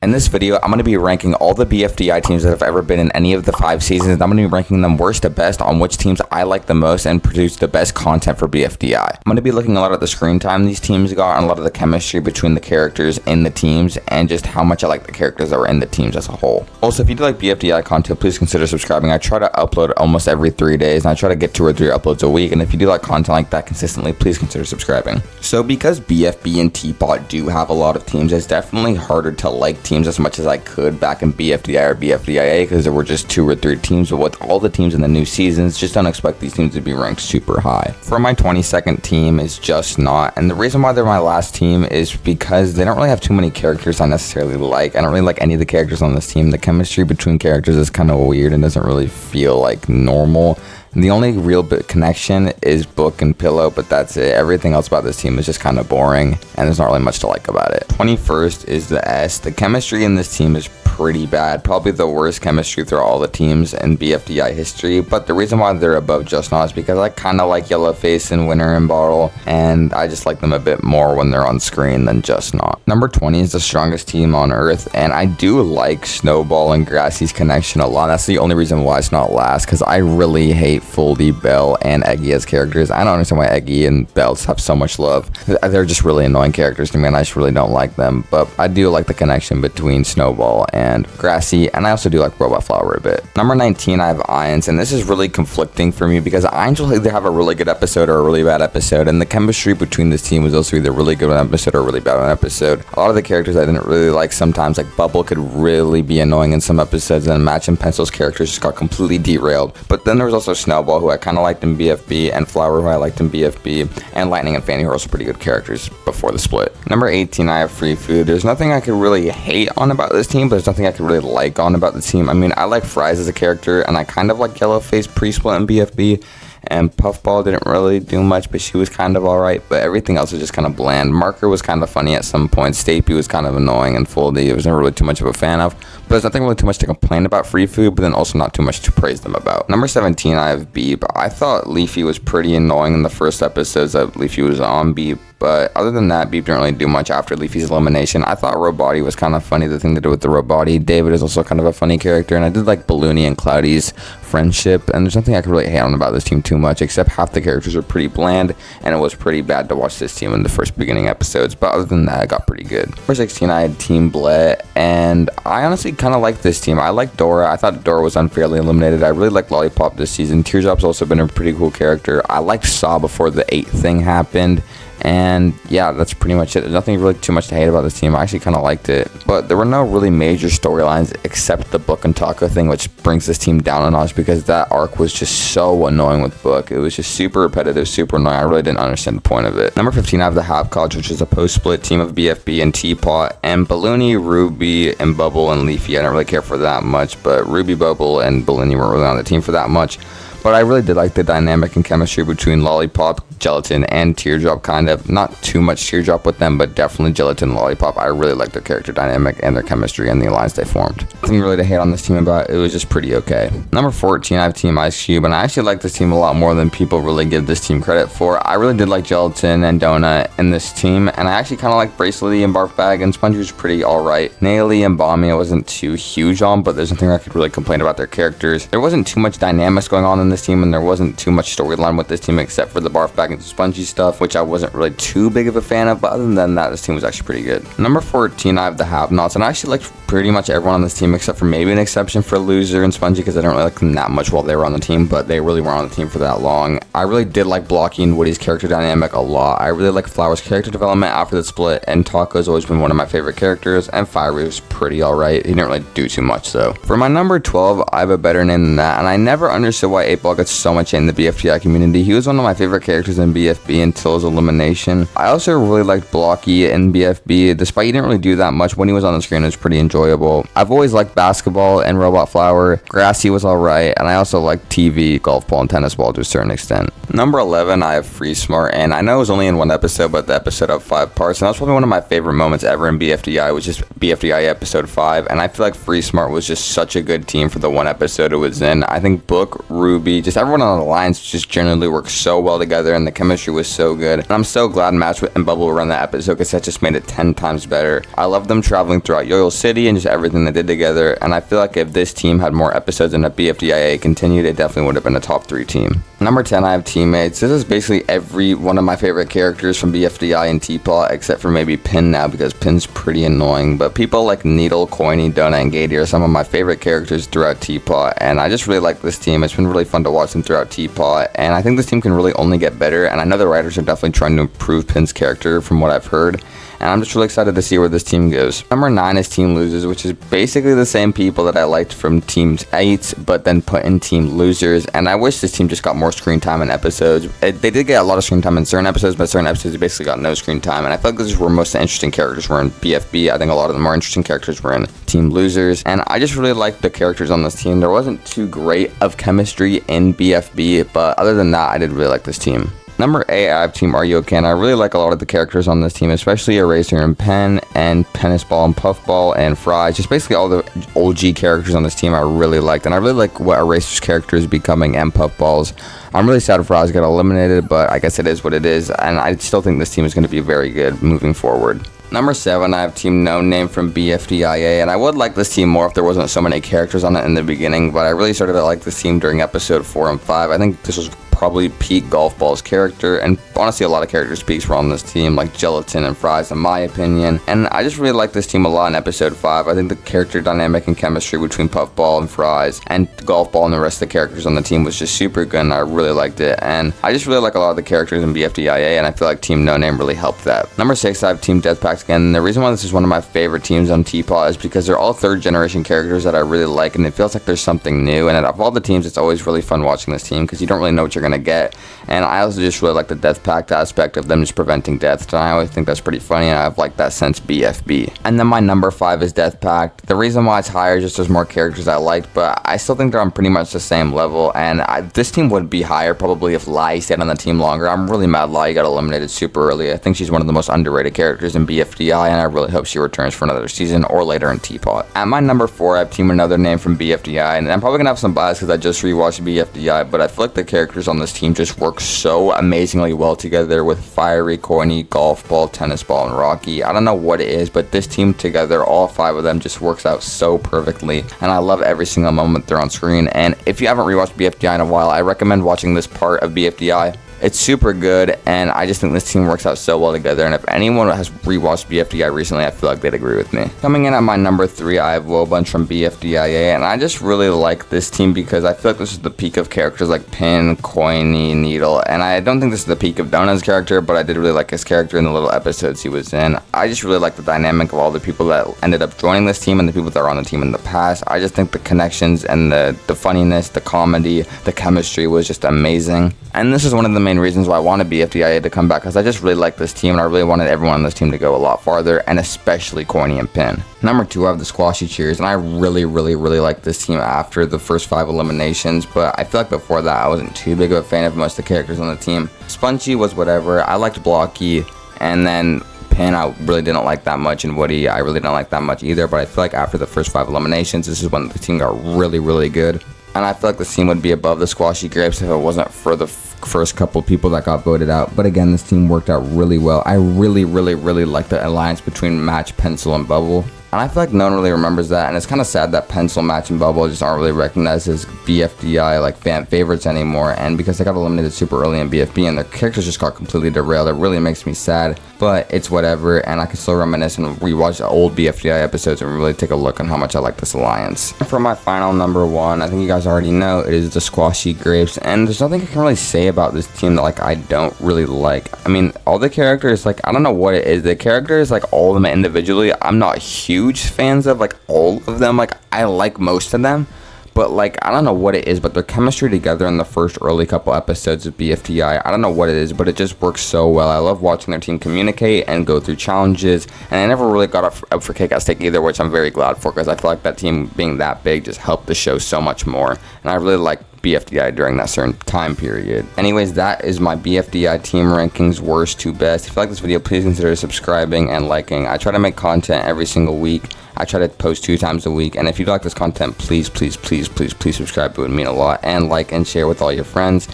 In this video, I'm going to be ranking all the BFDI teams that have ever been in any of the 5 seasons. I'm going to be ranking them worst to best on which teams I like the most and produce the best content for BFDI. I'm going to be looking a lot at the screen time these teams got and a lot of the chemistry between the characters in the teams and just how much I like the characters that were in the teams as a whole. Also, if you do like BFDI content, please consider subscribing. I try to upload almost every 3 days and I try to get 2 or 3 uploads a week. And if you do like content like that consistently, please consider subscribing. So because BFB and TPOT do have a lot of teams, it's definitely harder to like teams as much as I could back in BFDI or BFDIA because there were just 2 or 3 teams, but with all the teams in the new seasons, just don't expect these teams to be ranked super high. For my 22nd team is Just Not, and the reason why they're my last team is because they don't really have too many characters I necessarily like. I don't really like any of the characters on this team. The chemistry between characters is kind of weird and doesn't really feel like normal. The only real bit connection is Book and Pillow, but that's it. Everything else about this team is just kind of boring, and there's not really much to like about it. 21st is the S. The chemistry in this team is pretty bad. Probably the worst chemistry through all the teams in BFDI history, but the reason why they're above Just Not is because I kind of like Yellowface and Winter and Bottle, and I just like them a bit more when they're on screen than Just Not. Number 20 is the strongest team on Earth, and I do like Snowball and Grassy's connection a lot. That's the only reason why it's not last, because I really hate Foldy, Belle, and Eggy as characters. I don't understand why Eggy and Belle have so much love. They're just really annoying characters to me, and I just really don't like them, but I do like the connection between Snowball and Grassy, and I also do like Robot Flower a bit. Number 19, I have Ions, and this is really conflicting for me because Ions will either have a really good episode or a really bad episode, and the chemistry between this team was also either really good one episode or really bad one episode. A lot of the characters I didn't really like sometimes, like Bubble could really be annoying in some episodes, and Match and Pencil's characters just got completely derailed. But then there was also Snowball, who I kind of liked in BFB, and Flower, who I liked in BFB, and Lightning and Fanny, who are also pretty good characters before the split. Number 18, I have Free Food. There's nothing I could really hate on about this team, but there's nothing I could really like on about the team. I mean, I like Fries as a character, and I kind of like Yellowface pre-split in BFB, and Puffball didn't really do much, but she was kind of alright, but everything else was just kind of bland. Marker was kind of funny at some points, Stapy was kind of annoying, and Foldy I was never really too much of a fan of, but there's nothing really too much to complain about Free Food, but then also not too much to praise them about. Number 17, I have Beep. I thought Leafy was pretty annoying in the first episodes that Leafy was on Beep, but other than that, Beep didn't really do much after Leafy's elimination. I thought Roboti was kind of funny, the thing to do with the Roboti. David is also kind of a funny character, and I did like Balloony and Cloudy's friendship, and there's nothing I could really hate on about this team too much, except half the characters are pretty bland, and it was pretty bad to watch this team in the first beginning episodes, but other than that, it got pretty good. Number 16, I had Team Blett, and I honestly kind of like this team. I like Dora. I thought Dora was unfairly eliminated. I really like Lollipop this season. Teardrop's also been a pretty cool character. I liked Saw before the 8 thing happened. And yeah, that's pretty much it. There's nothing really too much to hate about this team. I actually kind of liked it, but there were no really major storylines except the Book and Taco thing, which brings this team down a notch because that arc was just so annoying with Book. It was just super repetitive, super annoying. I really didn't understand the point of it. Number 15, I have the Half College, which is a post-split team of BFB and Teapot, and Balloony, Ruby, and Bubble, and Leafy. I didn't really care for that much, but Ruby, Bubble, and Balloony weren't really on the team for that much. But I really did like the dynamic and chemistry between Lollipop, Gelatin, and Teardrop, kind of. Not too much Teardrop with them, but definitely Gelatin and Lollipop. I really liked their character dynamic and their chemistry and the alliance they formed. Nothing really to hate on this team about. It was just pretty okay. Number 14, I have Team Ice Cube, and I actually like this team a lot more than people really give this team credit for. I really did like Gelatin and Donut in this team, and I actually kind of like Bracelety and Barf Bag, and Spongy was pretty alright. Naily and Bommy I wasn't too huge on, but there's nothing I could really complain about their characters. There wasn't too much dynamics going on in this team, and there wasn't too much storyline with this team except for the Barf Bag and Spongy stuff, which I wasn't really too big of a fan of, but other than that, this team was actually pretty good. Number 14, I have the Have-Nots, and I actually liked pretty much everyone on this team except for maybe an exception for Loser and Spongy because I don't really like them that much while they were on the team, but they really weren't on the team for that long. I really did like Blocky and Woody's character dynamic a lot. I really like Flower's character development after the split, and Taco's always been one of my favorite characters, and Fiery was pretty alright. He didn't really do too much though. For my number 12, I have a better name than that, and I never understood why 8-Ball gets so much hate in the BFDI community. He was one of my favorite characters in BFB until his elimination. I also really liked Blocky in BFB, despite he didn't really do that much. When he was on the screen, it was pretty enjoyable. I've always liked Basketball and Robot Flower. Grassy was alright, and I also liked TV, Golf Ball, and Tennis Ball to a certain extent. Number 11, I have Free Smart, and I know it was only in one episode, but the episode of 5 parts, and that's probably one of my favorite moments ever in BFDI, was just BFDI episode 5, and I feel like Free Smart was just such a good team for the one episode it was in. I think Book, Ruby, Toby, just everyone on the alliance just generally worked so well together, and the chemistry was so good. And I'm so glad Match and Bubble were on that episode, because that just made it 10 times better. I love them traveling throughout Yo-Yo City and just everything they did together, and I feel like if this team had more episodes and if BFDIA continued, it definitely would have been a top 3 team. Number 10, I have Teammates. This is basically every one of my favorite characters from BFDI and TPOT, except for maybe Pin now, because Pin's pretty annoying. But people like Needle, Coiny, Donut, and Gady are some of my favorite characters throughout TPOT, and I just really like this team. It's been really fun to watch them throughout TPOT, and I think this team can really only get better, and I know the writers are definitely trying to improve Pin's character from what I've heard, and I'm just really excited to see where this team goes. Number 9 is Team Losers, which is basically the same people that I liked from Team 8, but then put in Team Losers, and I wish this team just got more screen time in episodes. They did get a lot of screen time in certain episodes, but certain episodes they basically got no screen time, and I feel like this is where most of the interesting characters were in BFB. I think a lot of the more interesting characters were in Team Losers, and I just really liked the characters on this team. There wasn't too great of chemistry in BFB, but other than that, I did really like this team. Number 8, I have Team Are You Okay? And I really like a lot of the characters on this team, especially Eraser and Pen, and Penisball and Puffball and Fries. Just basically all the OG characters on this team I really liked. And I really like what Eraser's character is becoming and Puffball's. I'm really sad Fries got eliminated, but I guess it is what it is. And I still think this team is going to be very good moving forward. Number 7, I have Team No Name from BFDIA, and I would like this team more if there wasn't so many characters on it in the beginning, but I really started to like this team during episode 4 and 5. I think this was probably peak Golf Ball's character, and honestly a lot of characters peaks were on this team, like Gelatin and Fries in my opinion, and I just really like this team a lot in episode 5. I think the character dynamic and chemistry between Puffball and Fries and Golf Ball and the rest of the characters on the team was just super good, and I really liked it, and I just really like a lot of the characters in BFDIA, and I feel like Team No Name really helped that. Number 6, I have Team Death Pact again, and the reason why this is one of my favorite teams on TPOT is because they're all 3rd generation characters that I really like, and it feels like there's something new, and out of all the teams it's always really fun watching this team because you don't really know what you're going to get. And I also just really like the Death Pact aspect of them just preventing death, and I always think that's pretty funny, and I've liked that since BFB. And then my number 5 is Death Pact. The reason why it's higher is just there's more characters I liked, but I still think they're on pretty much the same level, and this team would be higher probably if Lai stayed on the team longer. I'm really mad Lai got eliminated super early. I think she's one of the most underrated characters in BFDI, and I really hope she returns for another season or later in TPOT. At my number 4, I have Team Another Name from BFDI, and I'm probably gonna have some bias because I just rewatched BFDI, but I feel like the characters on this team just work so amazingly well together with Fiery, Corny, Golf Ball, Tennis Ball, and Rocky. I don't know what it is, but this team together, all 5 of them, just works out so perfectly, and I love every single moment they're on screen. And if you haven't rewatched BFDI in a while, I recommend watching this part of BFDI. It's super good, and I just think this team works out so well together, and if anyone has rewatched BFDI recently, I feel like they'd agree with me. Coming in at my number 3, I have Wobunch from BFDIA, and I just really like this team because I feel like this is the peak of characters like Pin, Coiny, Needle, and I don't think this is the peak of Donut's character, but I did really like his character in the little episodes he was in. I just really like the dynamic of all the people that ended up joining this team and the people that are on the team in the past. I just think the connections and the funniness, the comedy, the chemistry was just amazing. And this is one of the main reasons why I wanted BFDIA to come back, because I just really like this team, and I really wanted everyone on this team to go a lot farther, and especially Corny and Pin. Number 2, I have the Squashy Cheers, and I really like this team after the first 5 eliminations, but I feel like before that I wasn't too big of a fan of most of the characters on the team. Spongy was whatever. I liked Blocky, and then Pin I really didn't like that much, and Woody I really didn't like that much either, but I feel like after the first 5 eliminations, this is when the team got really good. And I feel like this team would be above the Squashy Grapes if it wasn't for the first couple people that got voted out. But again, this team worked out really well. I really like the alliance between Match, Pencil, and Bubble. And I feel like no one really remembers that, and it's kind of sad that Pencil, Match, and Bubble just aren't really recognized as BFDI like fan favorites anymore, and because they got eliminated super early in BFB and their characters just got completely derailed, it really makes me sad, but it's whatever, and I can still reminisce and rewatch the old BFDI episodes and really take a look on how much I like this alliance. And for my final number 1, I think you guys already know, it is the Squashy Grapes, and there's nothing I can really say about this team that like I don't really like. I mean, all the characters, like I don't know what it is, the characters, like all of them individually, I'm not huge fans of like all of them. Like I like most of them, but like I don't know what it is, but their chemistry together in the first early couple episodes of BFDI, I don't know what it is, but it just works so well. I love watching their team communicate and go through challenges, and I never really got up for kick-ass take either, which I'm very glad for, because I feel like that team being that big just helped the show so much more, and I really like BFDI during that certain time period. Anyways, that is my BFDI team rankings, worst to best. If you like this video, please consider subscribing and liking. I try to make content every single week. I try to post 2 times a week, and if you like this content, please subscribe. It would mean a lot, and like and share with all your friends.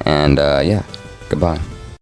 And yeah, goodbye.